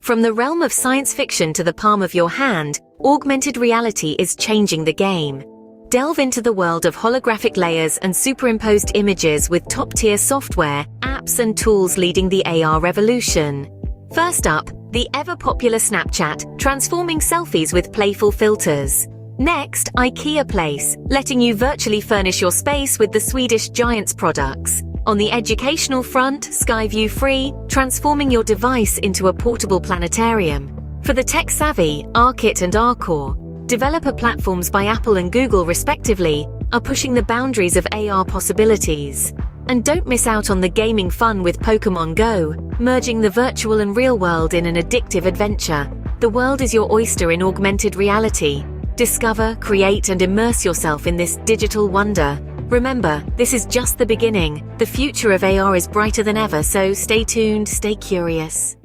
From the realm of science fiction to the palm of your hand, augmented reality is changing the game. Delve into the world of holographic layers and superimposed images with top-tier software, apps and tools leading the AR revolution. First up, the ever-popular Snapchat, transforming selfies with playful filters. Next, IKEA Place, letting you virtually furnish your space with the Swedish giant's products. On the educational front, Skyview Free, transforming your device into a portable planetarium. For the tech-savvy, Arkit and Arcore, developer platforms by Apple and Google respectively, are pushing the boundaries of AR possibilities. And don't miss out on the gaming fun with Pokémon Go, merging the virtual and real world in an addictive adventure. The world is your oyster in augmented reality. Discover, create, and immerse yourself in this digital wonder. Remember, this is just the beginning. The future of AR is brighter than ever, so stay tuned, stay curious.